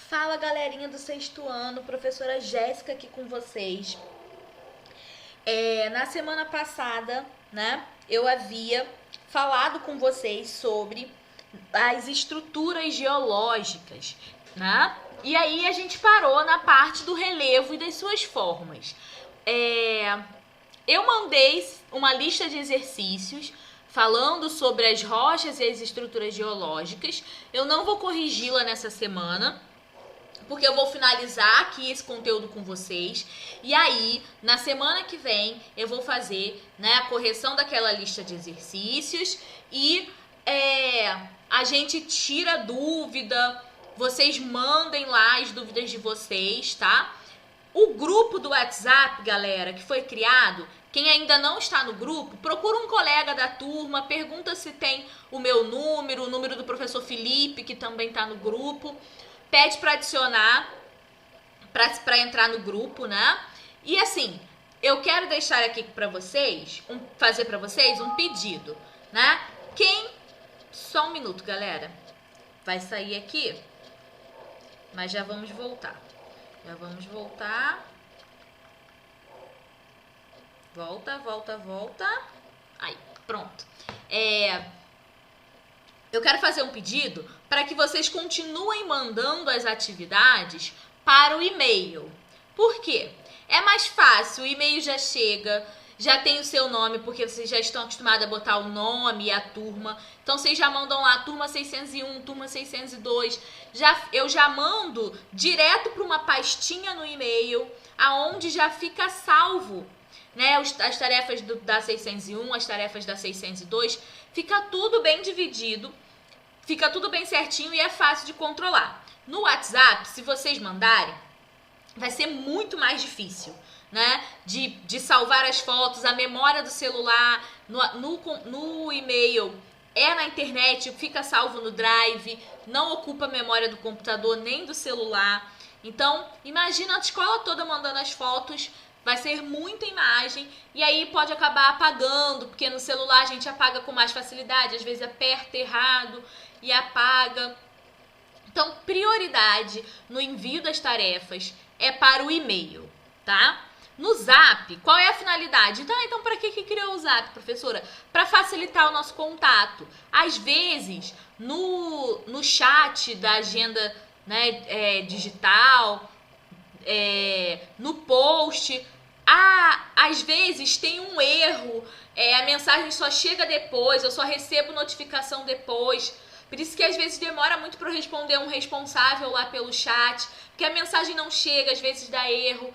Fala, galerinha do sexto ano, professora Jéssica aqui com vocês. Na semana passada, né, eu havia falado com vocês sobre as estruturas geológicas, né? E aí a gente parou na parte do relevo e das suas formas. Eu mandei uma lista de exercícios falando sobre as rochas e as estruturas geológicas. Eu não vou corrigi-la nessa semana, porque eu vou finalizar aqui esse conteúdo com vocês. E aí, na semana que vem, eu vou fazer, né, a correção daquela lista de exercícios e a gente tira dúvida, vocês mandem lá as dúvidas de vocês, tá? O grupo do WhatsApp, galera, que foi criado, quem ainda não está no grupo, procura um colega da turma, pergunta se tem o meu número, o número do professor Felipe, que também está no grupo. Pede para adicionar, para entrar no grupo, né? E assim, eu quero deixar aqui para vocês, fazer para vocês um pedido, né? Só um minuto, galera. Vai sair aqui, mas já vamos voltar. Volta. Aí, pronto. Eu quero fazer um pedido para que vocês continuem mandando as atividades para o e-mail. Por quê? É mais fácil, o e-mail já chega, já tem o seu nome, porque vocês já estão acostumados a botar o nome e a turma. Então, vocês já mandam lá, turma 601, turma 602. Eu já mando direto para uma pastinha no e-mail, aonde já fica salvo, né, as tarefas da 601, as tarefas da 602. Fica tudo bem dividido. Fica tudo bem certinho e é fácil de controlar. No WhatsApp, se vocês mandarem, vai ser muito mais difícil, né? De salvar as fotos, a memória do celular, no e-mail, na internet, fica salvo no Drive, não ocupa a memória do computador nem do celular. Então, imagina a escola toda mandando as fotos, vai ser muita imagem e aí pode acabar apagando, porque no celular a gente apaga com mais facilidade, às vezes aperta errado e apaga. Então, prioridade no envio das tarefas é para o e-mail, tá? No Zap, qual é a finalidade? Então para que criou o Zap, professora? Para facilitar o nosso contato. Às vezes, no chat da agenda, né, digital, no post, às vezes tem um erro, a mensagem só chega depois, eu só recebo notificação depois. Por isso que às vezes demora muito para eu responder um responsável lá pelo chat, porque a mensagem não chega, às vezes dá erro.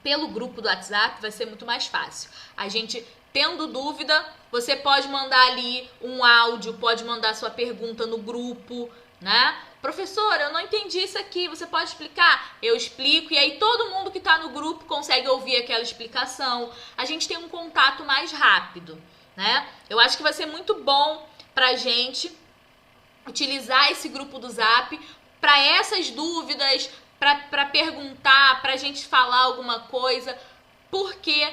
Pelo grupo do WhatsApp vai ser muito mais fácil. A gente tendo dúvida, você pode mandar ali um áudio, pode mandar sua pergunta no grupo, né? Professora, eu não entendi isso aqui, você pode explicar? Eu explico e aí todo mundo que está no grupo consegue ouvir aquela explicação. A gente tem um contato mais rápido, né? Eu acho que vai ser muito bom pra gente utilizar esse grupo do Zap para essas dúvidas, para perguntar, pra gente falar alguma coisa, porque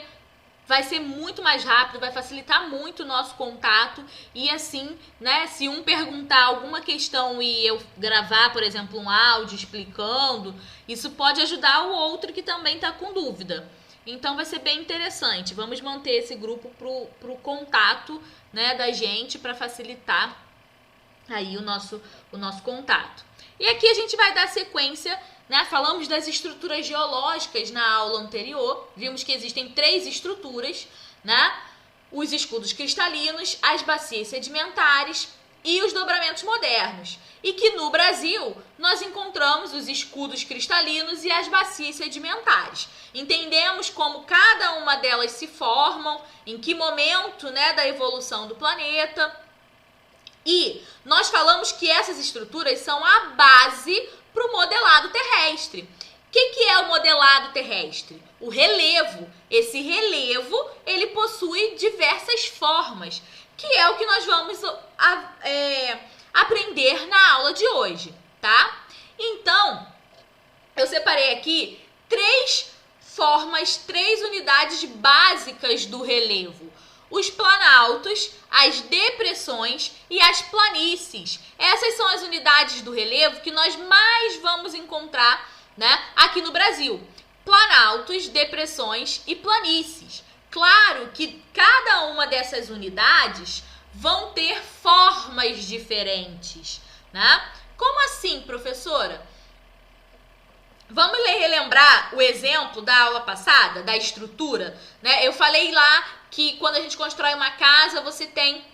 vai ser muito mais rápido, vai facilitar muito o nosso contato e assim, né, se um perguntar alguma questão e eu gravar, por exemplo, um áudio explicando, isso pode ajudar o outro que também está com dúvida. Então vai ser bem interessante. Vamos manter esse grupo pro contato, né, da gente, para facilitar aí o nosso contato. E aqui a gente vai dar sequência, né? Falamos das estruturas geológicas na aula anterior. Vimos que existem 3 estruturas, né? Os escudos cristalinos, as bacias sedimentares e os dobramentos modernos. E que no Brasil nós encontramos os escudos cristalinos e as bacias sedimentares. Entendemos como cada uma delas se formam, em que momento, né, da evolução do planeta. E nós falamos que essas estruturas são a base para o modelado terrestre. O que é o modelado terrestre? O relevo. Esse relevo, ele possui diversas formas, que é o que nós vamos aprender na aula de hoje, tá? Então, eu separei aqui 3 formas, 3 unidades básicas do relevo. os planaltos, as depressões e as planícies. Essas são as unidades do relevo que nós mais vamos encontrar, né, aqui no Brasil. Planaltos, depressões e planícies. Claro que cada uma dessas unidades vão ter formas diferentes, né? Como assim, professora? Vamos relembrar o exemplo da aula passada, da estrutura, né? Eu falei lá que quando a gente constrói uma casa, você tem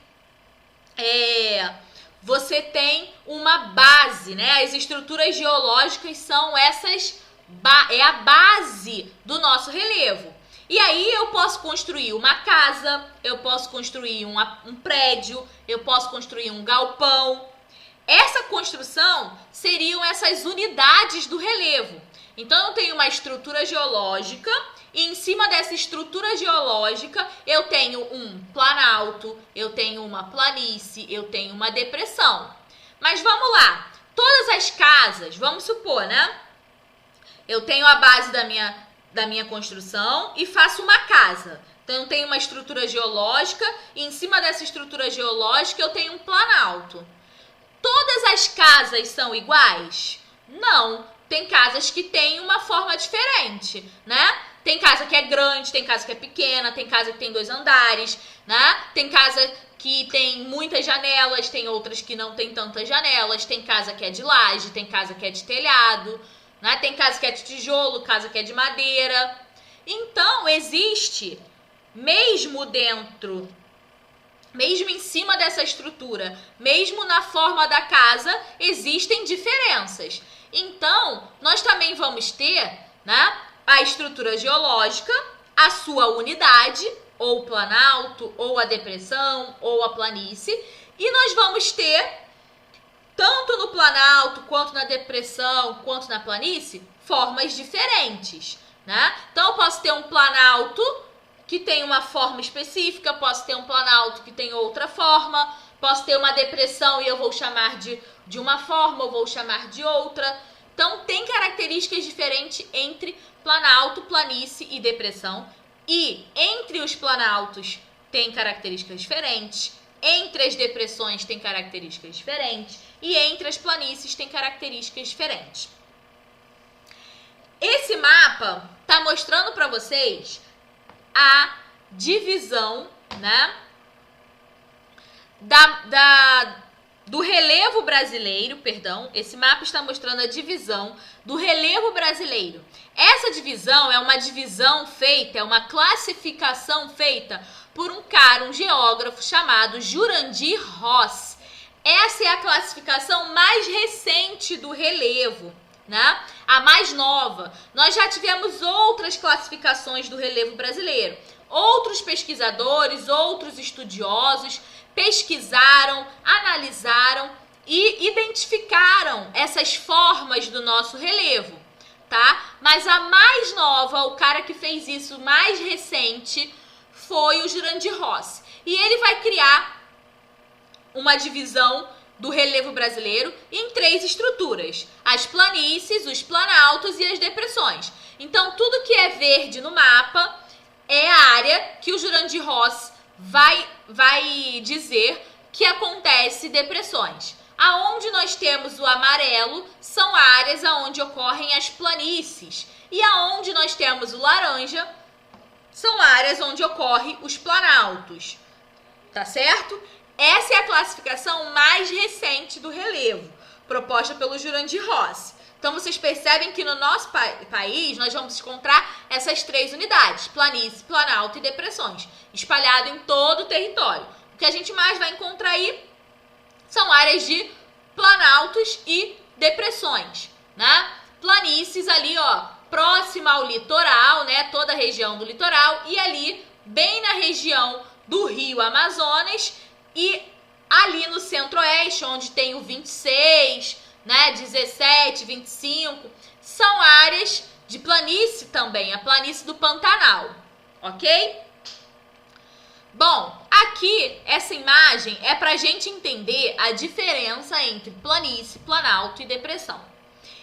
uma base, né? As estruturas geológicas são é a base do nosso relevo. E aí eu posso construir uma casa, eu posso construir um prédio, eu posso construir um galpão. Essa construção seriam essas unidades do relevo. Então eu tenho uma estrutura geológica e em cima dessa estrutura geológica eu tenho um planalto, eu tenho uma planície, eu tenho uma depressão. Mas vamos lá, todas as casas, vamos supor, né? Eu tenho a base da minha construção e faço uma casa. Então eu tenho uma estrutura geológica e em cima dessa estrutura geológica eu tenho um planalto. Todas as casas são iguais? Não. Tem casas que têm uma forma diferente, né? Tem casa que é grande, tem casa que é pequena, tem casa que tem 2 andares, né? Tem casa que tem muitas janelas, tem outras que não tem tantas janelas, tem casa que é de laje, tem casa que é de telhado, né? Tem casa que é de tijolo, casa que é de madeira. Então, existe, mesmo em cima dessa estrutura, mesmo na forma da casa, existem diferenças. Então, nós também vamos ter, né, a estrutura geológica, a sua unidade, ou o planalto, ou a depressão, ou a planície, e nós vamos ter, tanto no planalto, quanto na depressão, quanto na planície, formas diferentes, né? Então, eu posso ter um planalto que tem uma forma específica, posso ter um planalto que tem outra forma, posso ter uma depressão e eu vou chamar de uma forma, eu vou chamar de outra. Então, tem características diferentes entre planalto, planície e depressão. E entre os planaltos tem características diferentes, entre as depressões tem características diferentes e entre as planícies tem características diferentes. Esse mapa está mostrando para vocês a divisão, né, do relevo brasileiro, esse mapa está mostrando a divisão do relevo brasileiro. Essa divisão é uma divisão feita, é uma classificação feita por um geógrafo chamado Jurandir Ross. Essa é a classificação mais recente do relevo, né? A mais nova. Nós já tivemos outras classificações do relevo brasileiro. Outros pesquisadores, outros estudiosos pesquisaram, analisaram e identificaram essas formas do nosso relevo, tá? Mas a mais nova, o cara que fez isso mais recente, foi o Jurandir Ross. E ele vai criar uma divisão do relevo brasileiro em 3 estruturas: as planícies, os planaltos e as depressões. Então, tudo que é verde no mapa é a área que o Jurandir Ross vai dizer que acontece depressões. Aonde nós temos o amarelo são áreas aonde ocorrem as planícies. E aonde nós temos o laranja são áreas onde ocorrem os planaltos. Tá certo? Essa é a classificação mais recente do relevo, proposta pelo Jurandir Ross. Então, vocês percebem que no nosso país nós vamos encontrar essas 3 unidades: planície, planalto e depressões, espalhado em todo o território. O que a gente mais vai encontrar aí são áreas de planaltos e depressões, né? Planícies ali, ó, próxima ao litoral, né? Toda a região do litoral, e ali, bem na região do Rio Amazonas, e ali no centro-oeste, onde tem o 26, né, 17, 25, são áreas de planície também, a planície do Pantanal, ok? Bom, aqui essa imagem é para a gente entender a diferença entre planície, planalto e depressão.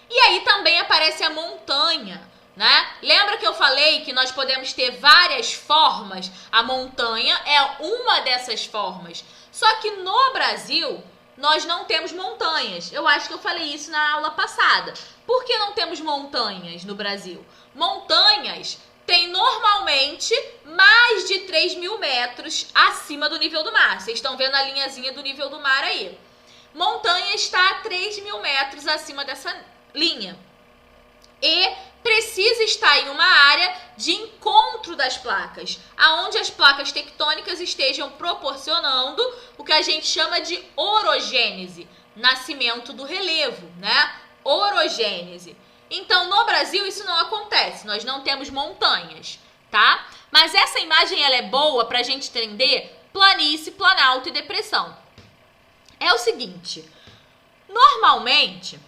E aí também aparece a montanha, né? Lembra que eu falei que nós podemos ter várias formas? A montanha é uma dessas formas. Só que no Brasil, nós não temos montanhas. Eu acho que eu falei isso na aula passada. Por que não temos montanhas no Brasil? Montanhas tem normalmente mais de 3.000 metros acima do nível do mar. Vocês estão vendo a linhazinha do nível do mar aí. Montanha está a 3.000 metros acima dessa linha. E precisa estar em uma área de encontro das placas, aonde as placas tectônicas estejam proporcionando o que a gente chama de orogênese, nascimento do relevo, né? Orogênese. Então, no Brasil, isso não acontece, nós não temos montanhas, tá? Mas essa imagem, ela é boa para a gente entender planície, planalto e depressão. É o seguinte, normalmente,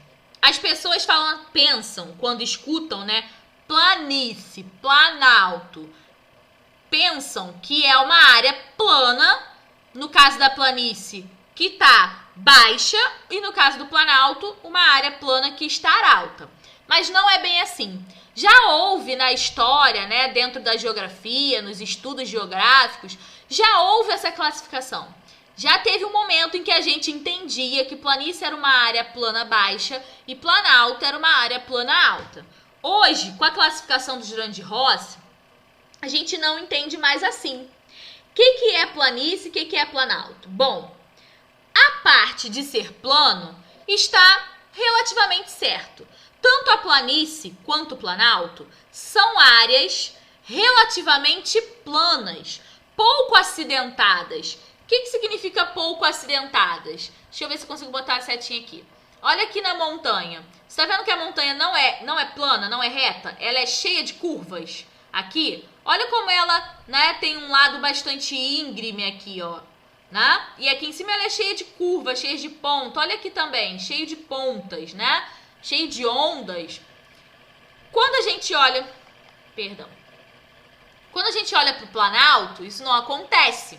as pessoas pensam, quando escutam, né, planície, planalto, pensam que é uma área plana, no caso da planície, que está baixa, e no caso do planalto, uma área plana que está alta. Mas não é bem assim. Já houve na história, né, dentro da geografia, nos estudos geográficos, já houve essa classificação. Já teve um momento em que a gente entendia que planície era uma área plana baixa e planalto era uma área plana alta. Hoje, com a classificação do Juran de Ross, a gente não entende mais assim. O que é planície e o que é planalto? Bom, a parte de ser plano está relativamente certo. Tanto a planície quanto o planalto são áreas relativamente planas, pouco acidentadas. O que significa pouco acidentadas? Deixa eu ver se eu consigo botar a setinha aqui. Olha aqui na montanha. Você está vendo que a montanha não é plana, não é reta? Ela é cheia de curvas. Aqui, olha como ela, né, tem um lado bastante íngreme aqui, ó. Né? E aqui em cima ela é cheia de curvas, cheia de ponta. Olha aqui também, cheio de pontas, né? Cheio de ondas. Quando a gente olha... Perdão. Quando a gente olha para o planalto, isso não acontece.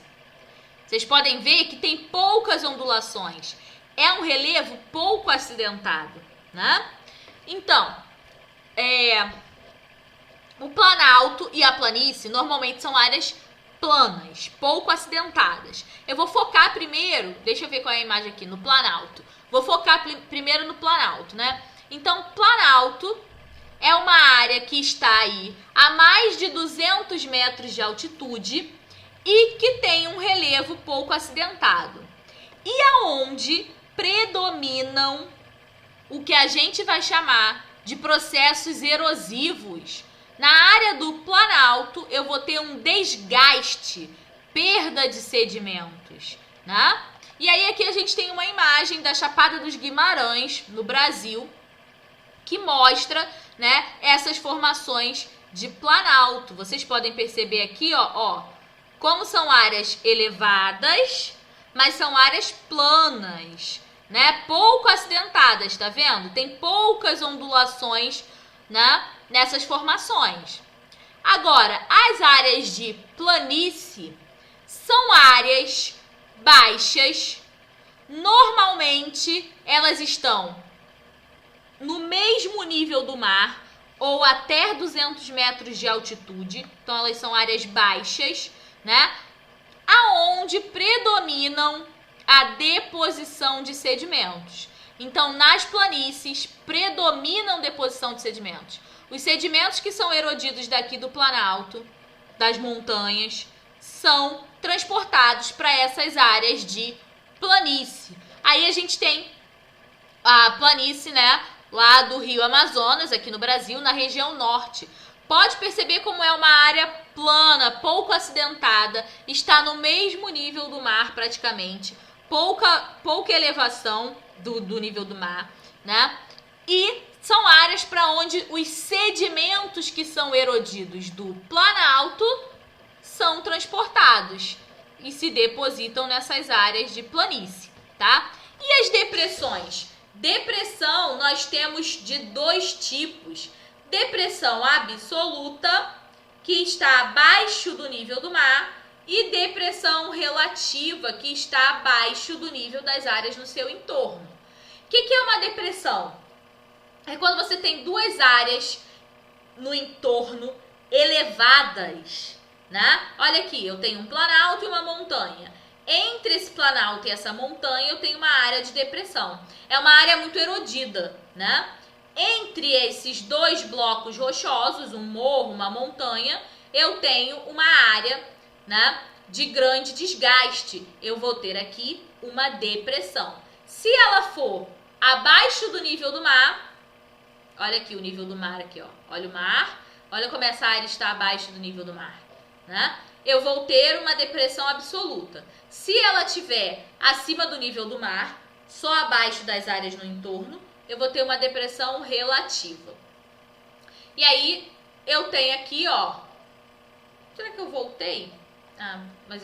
Vocês podem ver que tem poucas ondulações. É um relevo pouco acidentado, né? Então, o planalto e a planície normalmente são áreas planas, pouco acidentadas. Eu vou focar primeiro, deixa eu ver qual é a imagem aqui, no planalto. Vou focar primeiro no planalto, né? Então, planalto é uma área que está aí a mais de 200 metros de altitude e que tem um relevo pouco acidentado. E aonde predominam o que a gente vai chamar de processos erosivos. Na área do planalto, eu vou ter um desgaste, perda de sedimentos, né? E aí aqui a gente tem uma imagem da Chapada dos Guimarães, no Brasil, que mostra, né, essas formações de planalto. Vocês podem perceber aqui, ó, como são áreas elevadas, mas são áreas planas, né? Pouco acidentadas, tá vendo? Tem poucas ondulações, né, nessas formações. Agora, as áreas de planície são áreas baixas. Normalmente, elas estão no mesmo nível do mar ou até 200 metros de altitude. Então, elas são áreas baixas, né? Aonde predominam a deposição de sedimentos. Então, nas planícies, predominam deposição de sedimentos. Os sedimentos que são erodidos daqui do planalto, das montanhas, são transportados para essas áreas de planície. Aí a gente tem a planície, né, lá do Rio Amazonas, aqui no Brasil, na região norte. Pode perceber como é uma área plana, pouco acidentada, está no mesmo nível do mar praticamente, pouca elevação do nível do mar, né? E são áreas para onde os sedimentos que são erodidos do planalto são transportados e se depositam nessas áreas de planície, tá? E as depressões? Depressão nós temos de dois tipos. Depressão absoluta, que está abaixo do nível do mar, e depressão relativa, que está abaixo do nível das áreas no seu entorno. O que é uma depressão? É quando você tem duas áreas no entorno elevadas, né? Olha aqui, eu tenho um planalto e uma montanha. Entre esse planalto e essa montanha, eu tenho uma área de depressão. É uma área muito erodida, né? Entre esses dois blocos rochosos, um morro, uma montanha, eu tenho uma área, né, de grande desgaste. Eu vou ter aqui uma depressão. Se ela for abaixo do nível do mar, olha aqui o nível do mar aqui, ó. Olha o mar, olha como essa área está abaixo do nível do mar, né? Eu vou ter uma depressão absoluta. Se ela estiver acima do nível do mar, só abaixo das áreas no entorno, eu vou ter uma depressão relativa. E aí, eu tenho aqui, ó. Será que eu voltei? Ah, mas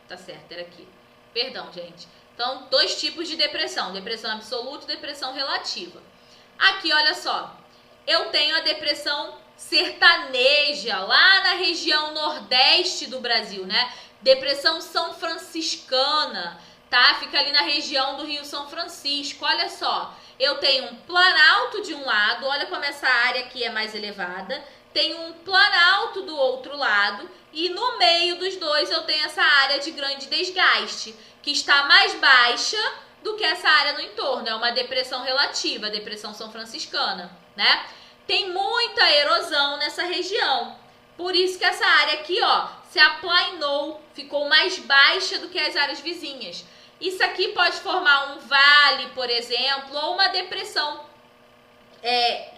tá certo, era aqui. Perdão, gente. Então, dois tipos de depressão. Depressão absoluta e depressão relativa. Aqui, olha só. Eu tenho a depressão sertaneja, lá na região nordeste do Brasil, né? Depressão São Franciscana, tá? Fica ali na região do Rio São Francisco. Olha só. Eu tenho um planalto de um lado, olha como essa área aqui é mais elevada. Tenho um planalto do outro lado e no meio dos dois eu tenho essa área de grande desgaste, que está mais baixa do que essa área no entorno. É uma depressão relativa, a depressão São Franciscana, né? Tem muita erosão nessa região. Por isso que essa área aqui, ó, se aplainou, ficou mais baixa do que as áreas vizinhas. Isso aqui pode formar um vale, por exemplo, ou uma depressão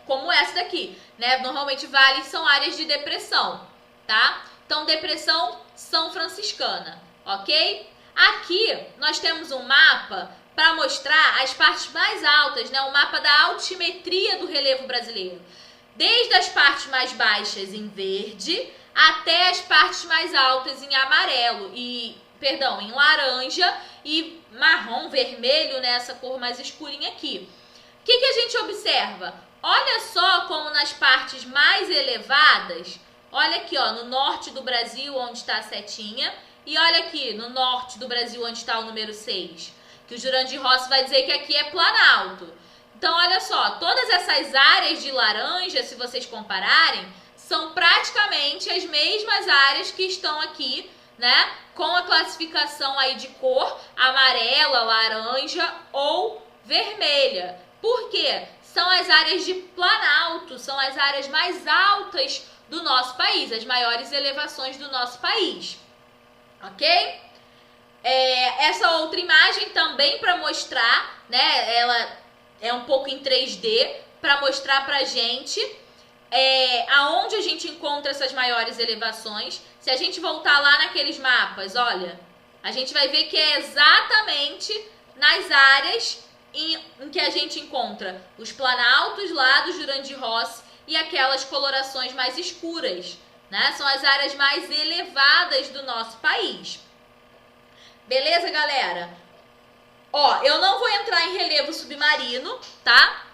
como essa daqui, né? Normalmente vales são áreas de depressão, tá? Então, depressão São Franciscana, ok? Aqui nós temos um mapa para mostrar as partes mais altas, né? O mapa da altimetria do relevo brasileiro. Desde as partes mais baixas em verde até as partes mais altas em amarelo em laranja e marrom, vermelho, né? Essa cor mais escurinha aqui. O que a gente observa? Olha só como nas partes mais elevadas, olha aqui, ó, no norte do Brasil, onde está a setinha, e olha aqui, no norte do Brasil, onde está o número 6, que o Jurandir Rossi vai dizer que aqui é planalto. Então, olha só, todas essas áreas de laranja, se vocês compararem, são praticamente as mesmas áreas que estão aqui, né, com a classificação aí de cor amarela, laranja ou vermelha. Por quê? São as áreas de planalto, são as áreas mais altas do nosso país, as maiores elevações do nosso país, ok? Essa outra imagem também para mostrar, né, ela é um pouco em 3D, para mostrar pra gente aonde a gente encontra essas maiores elevações. Se a gente voltar lá naqueles mapas, olha, a gente vai ver que é exatamente nas áreas em que a gente encontra os planaltos lá do Jurandir Rossi e aquelas colorações mais escuras, né? São as áreas mais elevadas do nosso país. Beleza, galera? Ó, eu não vou entrar em relevo submarino, tá?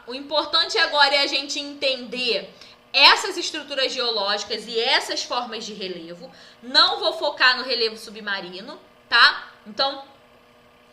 O importante agora é a gente entender essas estruturas geológicas e essas formas de relevo. Não vou focar no relevo submarino, tá? Então,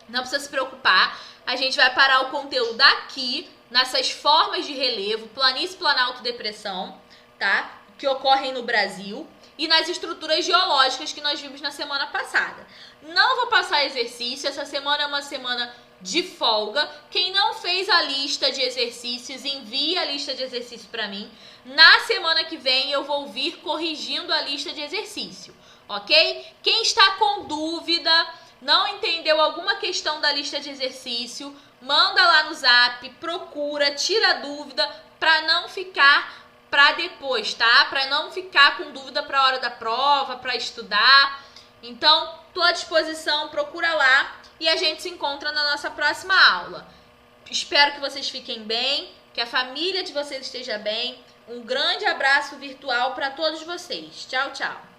não precisa se preocupar. A gente vai parar o conteúdo aqui, nessas formas de relevo, planície, planalto, depressão, tá? Que ocorrem no Brasil. E nas estruturas geológicas que nós vimos na semana passada. Não vou passar exercício, essa semana é uma semana de folga. Quem não fez a lista de exercícios, envie a lista de exercícios para mim. Na semana que vem eu vou vir corrigindo a lista de exercício, ok? Quem está com dúvida, não entendeu alguma questão da lista de exercício, manda lá no zap, procura, tira a dúvida para não ficar para depois, tá? Para não ficar com dúvida para a hora da prova, para estudar. Então, tô à disposição, procura lá e a gente se encontra na nossa próxima aula. Espero que vocês fiquem bem, que a família de vocês esteja bem. Um grande abraço virtual para todos vocês. Tchau, tchau.